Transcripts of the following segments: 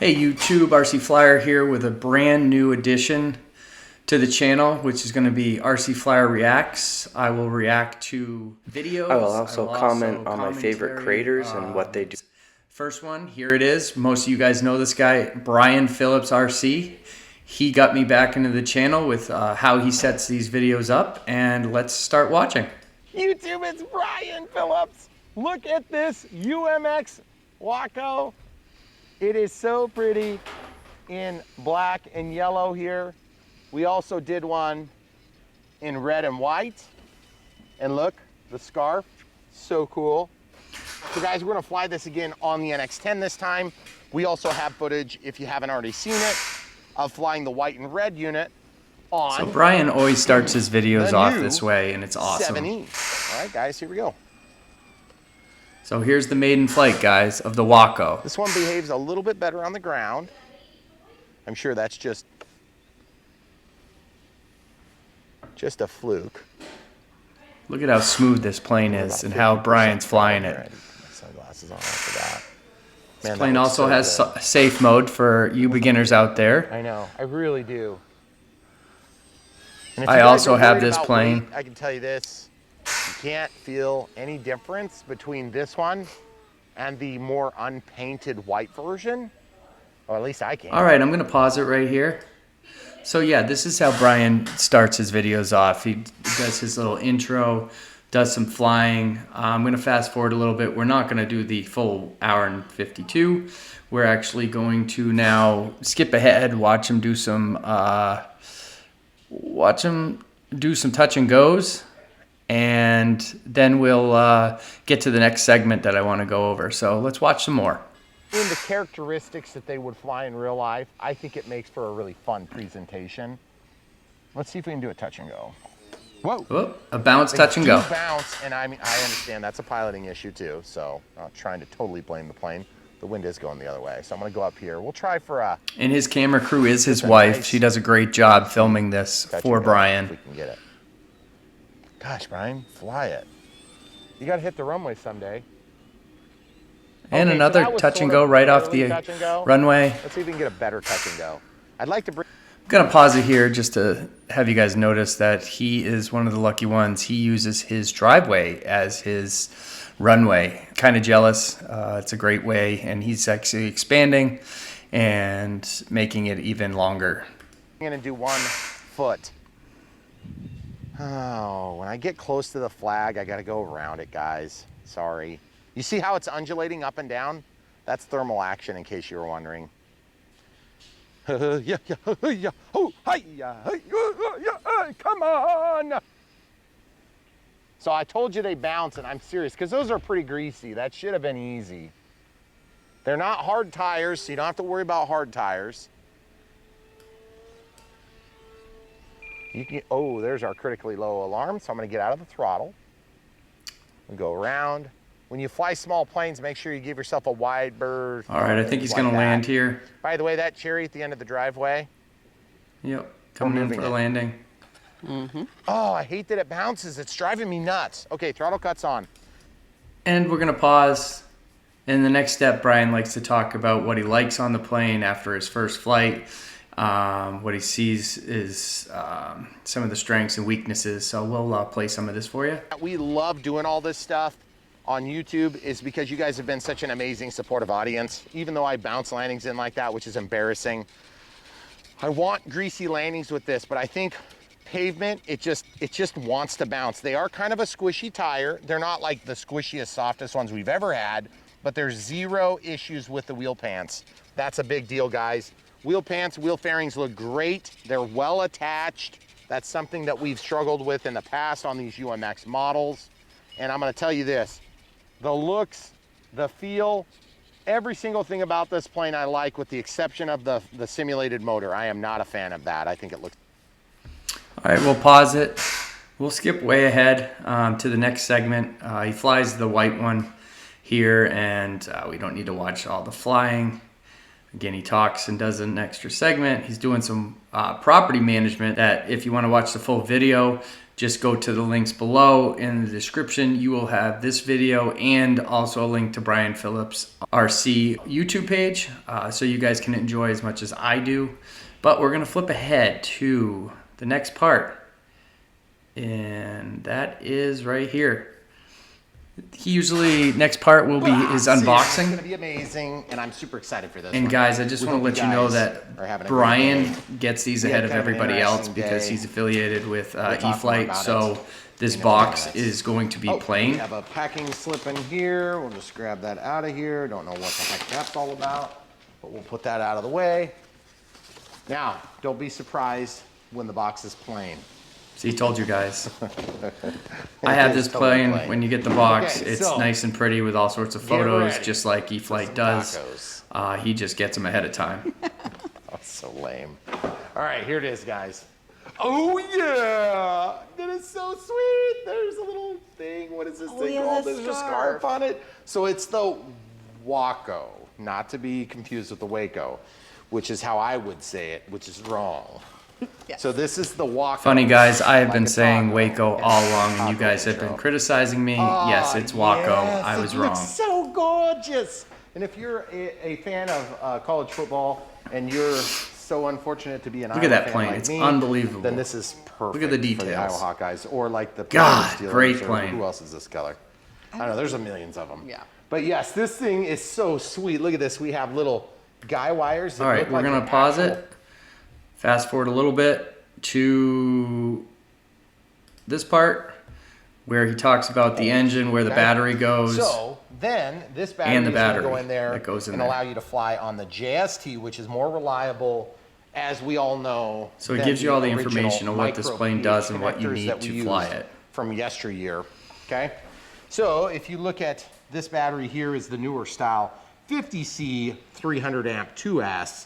Hey YouTube, RC Flyer here with a brand new addition to the channel, which is going to be RC Flyer Reacts. I will react to videos. I will also comment on my favorite creators and what they do. First one, here it is. Most of you guys know this guy, BRIANPHILLIPSRC. He got me back into the channel with how he sets these videos up, and let's start watching. YouTube, it's Brian Phillips. Look at this UMX Waco. It is so pretty in black and yellow here. We also did one in red and white. And look, the scarf, so cool. So guys, we're gonna fly this again on the NX10 this time. We also have footage, if you haven't already seen it, of flying the white and red unit on. So Brian always starts his videos off this way, and it's awesome. 7E. All right, guys, here we go. So here's the maiden flight, guys, of the Waco. This one behaves a little bit better on the ground. I'm sure that's just a fluke. Look at how smooth this plane is and how Brian's flying it. Put my sunglasses on after that. This plane also has safe mode for you beginners out there. I know, I really do. I also have this plane. I can tell you this. You can't feel any difference between this one and the more unpainted white version, or at least I can't. All right, I'm gonna pause it right here. So yeah, this is how Brian starts his videos off. He does his little intro, does some flying. I'm gonna fast forward a little bit. We're not gonna do the full hour and 52. We're actually going to now skip ahead, watch him do some touch and goes. And then we'll get to the next segment that I want to go over. So let's watch some more. In the characteristics that they would fly in real life, I think it makes for a really fun presentation. Let's see if we can do a touch and go. Whoa. Whoa, a bounce, touch and go. Bounce, and I mean, I understand that's a piloting issue too, so I'm not trying to totally blame the plane. The wind is going the other way, so I'm gonna go up here. We'll try for a... And his camera crew is his wife. Nice, she does a great job filming this for Brian. If we can get it. Gosh, Brian, fly it. You got to hit the runway someday. And okay, another so touch and go right off the runway. Let's see if we can get a better touch and go. I'd like to bring... I'm going to pause it here just to have you guys notice that he is one of the lucky ones. He uses his driveway as his runway. Kind of jealous. It's a great way, and he's actually expanding and making it even longer. I'm going to do 1 foot. Oh, when I get close to the flag, I got to go around it, guys. Sorry. You see how it's undulating up and down? That's thermal action, in case you were wondering. Come on! So I told you they bounce, and I'm serious, because those are pretty greasy. That should have been easy. They're not hard tires, so you don't have to worry about hard tires. You can, oh, there's our critically low alarm, so I'm going to get out of the throttle and go around. When you fly small planes, make sure you give yourself a wide berth. All right, I think he's going to land here. By the way, that cherry at the end of the driveway. Yep, coming in for the landing. Mm-hmm. Oh, I hate that it bounces. It's driving me nuts. Okay, throttle cuts on. And we're going to pause. In the next step, Brian likes to talk about what he likes on the plane after his first flight. What he sees is some of the strengths and weaknesses. So we'll play some of this for you. We love doing all this stuff on YouTube is because you guys have been such an amazing supportive audience. Even though I bounce landings in like that, which is embarrassing. I want greasy landings with this, but I think pavement, it just wants to bounce. They are kind of a squishy tire. They're not like the squishiest, softest ones we've ever had, but there's 0 issues with the wheel pants. That's a big deal, guys. Wheel pants, wheel fairings look great. They're well attached. That's something that we've struggled with in the past on these UMX models. And I'm gonna tell you this, the looks, the feel, every single thing about this plane I like, with the exception of the simulated motor. I am not a fan of that. I think it looks... All right, we'll pause it. We'll skip way ahead to the next segment. He flies the white one here, and we don't need to watch all the flying. Again, he talks and does an extra segment. He's doing some property management that if you want to watch the full video, just go to the links below in the description. You will have this video and also a link to Brian Phillips RC YouTube page, so you guys can enjoy as much as I do. But we're going to flip ahead to the next part, and that is right here. He usually, next part will be his unboxing. It's gonna be amazing, and I'm super excited for this. And guys, I just want to let you know that Brian gets these ahead of everybody else because he's affiliated with E-Flite. So this box is going to be plain. We have a packing slip in here. We'll just grab that out of here. Don't know what the heck that's all about, but we'll put that out of the way. Now, don't be surprised when the box is plain. See, told you guys. I have this plain. When you get the box, it's nice and pretty with all sorts of photos, just like E-Flite does. He just gets them ahead of time. That's so lame. All right, here it is, guys. Oh, yeah. That is so sweet. There's a little thing. What is this thing called? There's a scarf on it. So it's the Waco, not to be confused with the Waco, which is how I would say it, which is wrong. Yes. So this is the Waco. Funny guys, I have been saying Waco all along, and you guys have been criticizing me. Yes, it's Waco. Yes, I was it wrong. Looks so gorgeous. And if you're a fan of college football and you're so unfortunate to be an Iowa Look at that fan plane. like it's me, unbelievable. then this is perfect. Look at the details. For the Iowa Hawkeyes, or like the God, Steelers, great or plane. Who else is this color? I don't know. There's a millions of them. Yeah. But yes, this thing is so sweet. Look at this. We have little guy wires. All right, we're gonna pause it. Fast forward a little bit to this part where he talks about the engine, where the battery goes. So then this battery and the is going battery to go in there that goes in and there. allow you to fly on the JST, which is more reliable, as we all know. So it gives you all the information on what this micro plane does and what you connectors need that we to fly used it. From yesteryear. Okay. So if you look at this battery here, is the newer style 50C 300 amp 2S.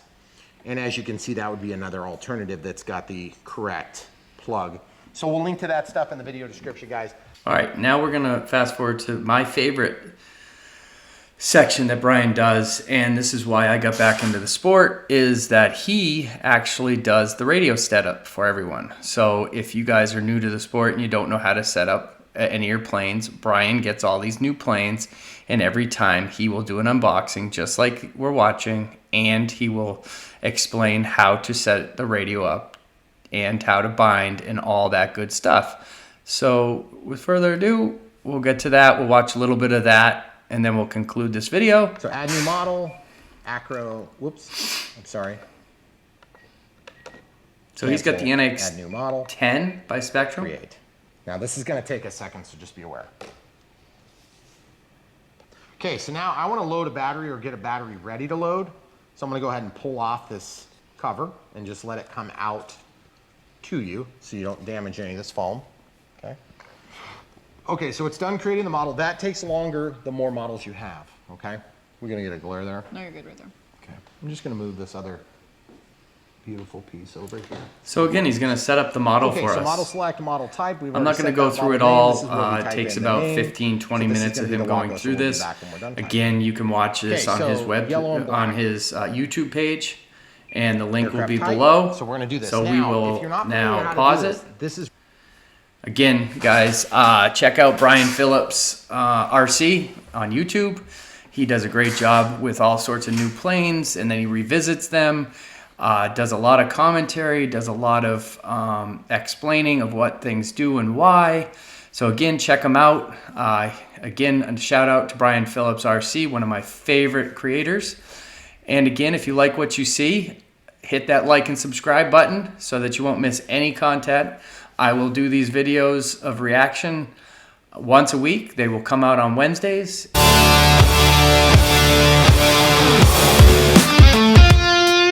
And as you can see, that would be another alternative that's got the correct plug. So we'll link to that stuff in the video description, guys. All right, now we're gonna fast forward to my favorite section that Brian does, and this is why I got back into the sport, is that he actually does the radio setup for everyone. So if you guys are new to the sport and you don't know how to set up any of your planes, Brian gets all these new planes, and every time he will do an unboxing just like we're watching, and he will explain how to set the radio up and how to bind and all that good stuff. So with further ado, we'll get to that. We'll watch a little bit of that, and then we'll conclude this video. So add new model, Acro, whoops, I'm sorry. So he's got the add new model, NX10 by Spectrum. create. Now this is gonna take a second, so just be aware. Okay, so now I wanna load a battery or get a battery ready to load. So I'm gonna go ahead and pull off this cover and just let it come out to you so you don't damage any of this foam, okay? Okay, so it's done creating the model. That takes longer the more models you have, okay? We're gonna get a glare there. No, you're good right there. Okay, I'm just gonna move this other beautiful piece over here. So again, he's going to set up the model for so us. model select, model type. I'm not going to go through it all. It takes about 15-20 minutes of him going through this. Again, you can watch this on his YouTube page, and the link will be below. So we're going to do this. So we will now pause it. This is again, guys. Check out Brian Phillips RC on YouTube. He does a great job with all sorts of new planes, and then he revisits them. Does a lot of commentary, does a lot of explaining of what things do and why. So again, check him out. Again, a shout out to Brian Phillips RC, one of my favorite creators. And again, if you like what you see, hit that like and subscribe button so that you won't miss any content. I will do these videos of reaction once a week. They will come out on Wednesdays.